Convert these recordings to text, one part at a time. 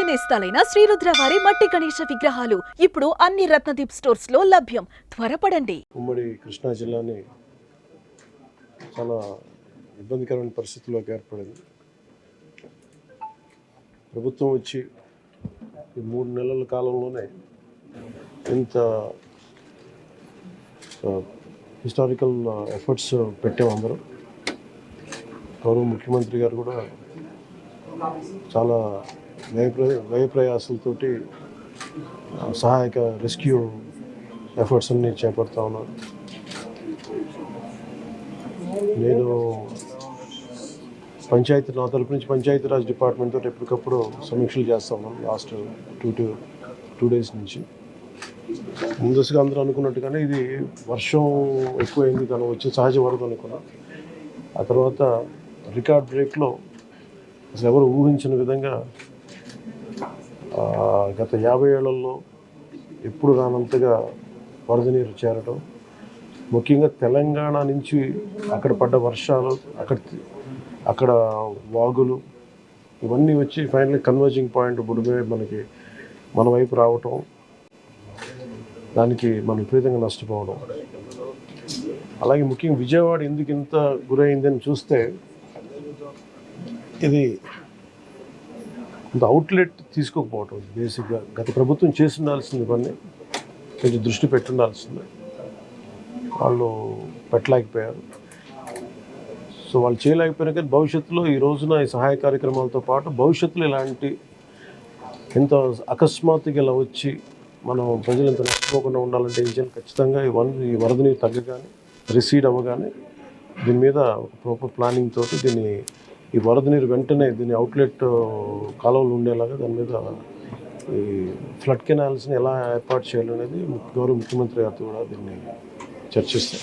నేస్తాలైన శ్రీరుద్ర వారి మట్టి గణేశ విగ్రహాలు ఇప్పుడు అన్ని రత్నదీప్ స్టోర్స్ లో లభ్యం. త్వరపడండి. ఉమ్మడి కృష్ణా జిల్లాని చాలా ఇబ్బందికరమైన పరిస్థితుల్లోకి ఏర్పడింది. ప్రభుత్వం వచ్చి ఈ 3 నెలల కాలంలోనే ఇంత హిస్టారికల్ ఎఫర్ట్స్ పెట్టాము. అందరూ గౌరవ ముఖ్యమంత్రి గారు కూడా చాలా వ్యయ ప్రయాసాలతోటి సహాయక రెస్క్యూ ఎఫర్ట్స్ అన్ని చేపడతా ఉన్నారు. నేను నా తరపు నుంచి పంచాయతీరాజ్ డిపార్ట్మెంట్ తోటి ఎప్పటికప్పుడు సమీక్షలు చేస్తా ఉన్నాను. లాస్ట్ టూ డేస్ నుంచి ముందస్తుగా అందరూ అనుకున్నట్టుగానే ఇది వర్షం ఎక్కువైంది, తను వచ్చి సహజ వరద అనుకున్నాం. ఆ తర్వాత రికార్డ్ బ్రేక్లో అసలు ఎవరు ఊహించిన విధంగా గత 50 ఏళ్లలో ఎప్పుడు రానంతగా వరద నీరు చేరడం, ముఖ్యంగా తెలంగాణ నుంచి అక్కడ పడ్డ వర్షాలు, అక్కడ వాగులు ఇవన్నీ వచ్చి ఫైనల్ కన్వర్జింగ్ పాయింట్ బుడిమే మన వైపు రావటం, దానికి మనం విపరీతంగా నష్టపోవడం. అలాగే ముఖ్యంగా విజయవాడ ఎందుకు ఇంత గురైందని చూస్తే ఇది ఇంత అవుట్లెట్ తీసుకోకపోవటం. బేసిక్గా గత ప్రభుత్వం చేసి ఉండాల్సింది పని కొంచెం దృష్టి పెట్టుండాల్సింది, వాళ్ళు పెట్టలేకపోయారు. సో వాళ్ళు చేయలేకపోయినా కానీ భవిష్యత్తులో ఈ రోజున ఈ సహాయ కార్యక్రమాలతో పాటు భవిష్యత్తులో ఇలాంటి ఇంత అకస్మాత్తుగా ఇలా వచ్చి మనం ప్రజలు ఇంత నష్టపోకుండా ఉండాలంటే ఏం చేయాలి? ఖచ్చితంగా ఈ వరద నీరు తగ్గగానే రిసీడ్ అవ్వగానే దీని మీద ఒక ప్రాపర్ ప్లానింగ్ తోటి ఈ వరద నీరు వెంటనే దీని అవుట్లెట్ కాలువలు ఉండేలాగా దాని మీద ఈ ఫ్లడ్ కెనాల్స్ని ఎలా ఏర్పాటు చేయాలనేది గౌరవ ముఖ్యమంత్రి గారితో కూడా దీన్ని చర్చిస్తాం.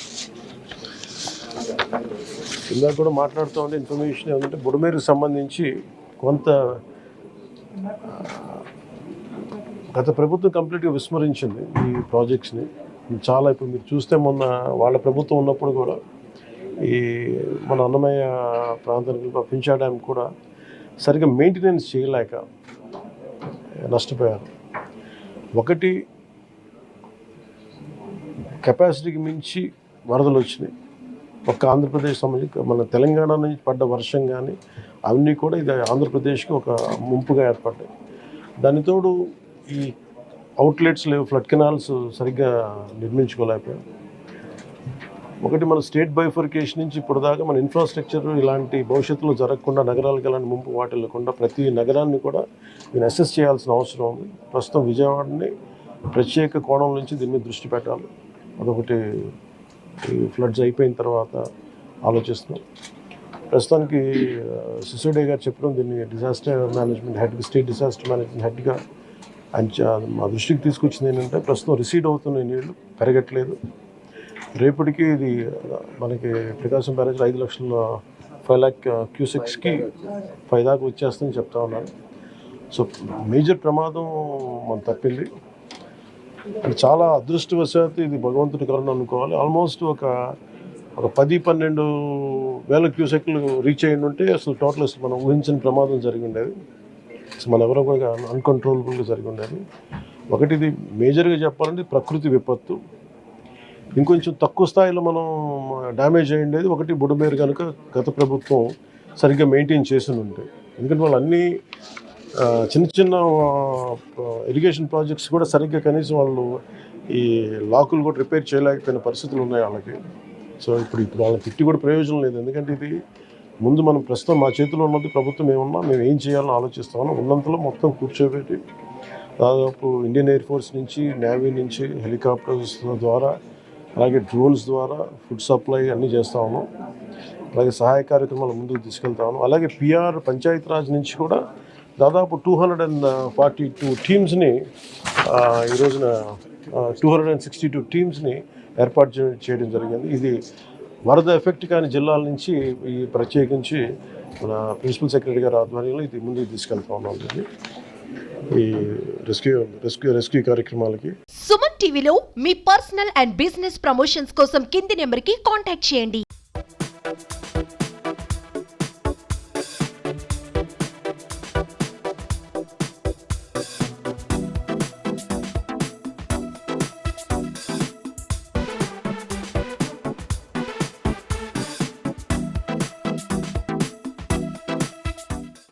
ఇందాక కూడా మాట్లాడుతూ ఉంటే ఇన్ఫర్మేషన్ ఏమంటే బుడమేరుకు సంబంధించి కొంత గత ప్రభుత్వం కంప్లీట్గా విస్మరించింది ఈ ప్రాజెక్ట్స్ని. చాలా ఇప్పుడు మీరు చూస్తే మొన్న వాళ్ళ ప్రభుత్వం ఉన్నప్పుడు కూడా ఈ మన అన్నమయ్య ప్రాంతానికి పింఛా డ్యామ్ కూడా సరిగ్గా మెయింటెనెన్స్ చేయలేక నష్టపోయారు. ఒకటి కెపాసిటీకి మించి వరదలు వచ్చినాయి. ఒక్క ఆంధ్రప్రదేశ్ సంబంధించి మన తెలంగాణ నుంచి పడ్డ వర్షం కానీ అవన్నీ కూడా ఇది ఆంధ్రప్రదేశ్కి ఒక ముంపుగా ఏర్పడ్డాయి. దానితోడు ఈ అవుట్లెట్స్ లేవు, ఫ్లడ్ కెనాల్స్ సరిగ్గా నిర్మించుకోలేకపోయాం. ఒకటి మన స్టేట్ బైఫర్కేషన్ నుంచి ఇప్పుడు దాకా మన ఇన్ఫ్రాస్ట్రక్చర్ ఇలాంటి భవిష్యత్తులో జరగకుండా, నగరాలకు ఎలాంటి ముంపు వాటిల్లకుండా ప్రతి నగరాన్ని కూడా దీన్ని అసెస్ చేయాల్సిన అవసరం ఉంది. ప్రస్తుతం విజయవాడని ప్రత్యేక కోణం నుంచి దీని మీద దృష్టి పెట్టాలి. అదొకటి ఈ ఫ్లడ్స్ అయిపోయిన తర్వాత ఆలోచిస్తున్నాం. ప్రస్తుతానికి సిసోడియా గారు చెప్పడం దీన్ని డిజాస్టర్ మేనేజ్మెంట్ హెడ్గా, స్టేట్ డిజాస్టర్ మేనేజ్మెంట్ హెడ్గా ఆయన మా దృష్టికి తీసుకొచ్చింది ఏంటంటే ప్రస్తుతం రిసీడ్ అవుతున్న నీళ్లు పెరగట్లేదు. రేపటికి ఇది మనకి ప్రకాశం బ్యారేజ్లో 5 lakh క్యూసెక్స్కి 5 దాకా వచ్చేస్తుందని చెప్తా ఉన్నారు. సో మేజర్ ప్రమాదం మనం తప్పింది. అది చాలా అదృష్టవశాత్తు ఇది భగవంతుడి కరుణ అనుకోవాలి. ఆల్మోస్ట్ ఒక 10-12 వేల క్యూసెక్లు రీచ్ అయ్యి ఉంటే అసలు టోటల్ అసలు మనం ఊహించిన ప్రమాదం జరిగి ఉండేది. అసలు మన ఎవరో కూడా అన్కంట్రోలబుల్గా జరిగి ఉండేది. ఒకటి ఇది మేజర్గా చెప్పాలంటే ప్రకృతి విపత్తు. ఇంకొంచెం తక్కువ స్థాయిలో మనం డ్యామేజ్ అయ్యి ఉండేది ఒకటి బుడమేరు కనుక గత ప్రభుత్వం సరిగ్గా మెయింటైన్ చేసి ఉంటే. ఎందుకంటే వాళ్ళు అన్నీ చిన్న ఇరిగేషన్ ప్రాజెక్ట్స్ కూడా సరిగ్గా కనీసం వాళ్ళు ఈ లాకులు కూడా రిపేర్ చేయలేకపోయిన పరిస్థితులు ఉన్నాయి వాళ్ళకి. సో ఇప్పుడు వాళ్ళని తిట్టి కూడా ప్రయోజనం లేదు. ఎందుకంటే ఇది ముందు మనం ప్రస్తుతం మా చేతిలో ఉన్నది ప్రభుత్వం ఏమన్నా మేము ఏం చేయాలని ఆలోచిస్తామో ఉన్నంతలో మొత్తం కూర్చోబెట్టి దాదాపు ఇండియన్ ఎయిర్ ఫోర్స్ నుంచి, నేవీ నుంచి, హెలికాప్టర్స్ ద్వారా, అలాగే డ్రోన్స్ ద్వారా ఫుడ్ సప్లై అన్నీ చేస్తా ఉన్నాం. అలాగే సహాయ కార్యక్రమాలు ముందుకు తీసుకెళ్తా ఉన్నాం. అలాగే పిఆర్ పంచాయతీరాజ్ నుంచి కూడా దాదాపు 242 టీమ్స్ని ఈ రోజున 262 టీమ్స్ని ఏర్పాటు చేయడం జరిగింది. ఇది వరద ఎఫెక్ట్ కాని జిల్లాల నుంచి ఈ ప్రత్యేకించి మన ప్రిన్సిపల్ సెక్రటరీ గారి ఆధ్వర్యంలో ఇది ముందుకు తీసుకెళ్తా ఉన్నాం. ఈ రెస్క్యూ కార్యక్రమాలకి సుమన్ టీవీలో మీ పర్సనల్ అండ్ బిజినెస్ ప్రమోషన్స్ కోసం కింది నెంబర్కి కాంటాక్ట్ చేయండి.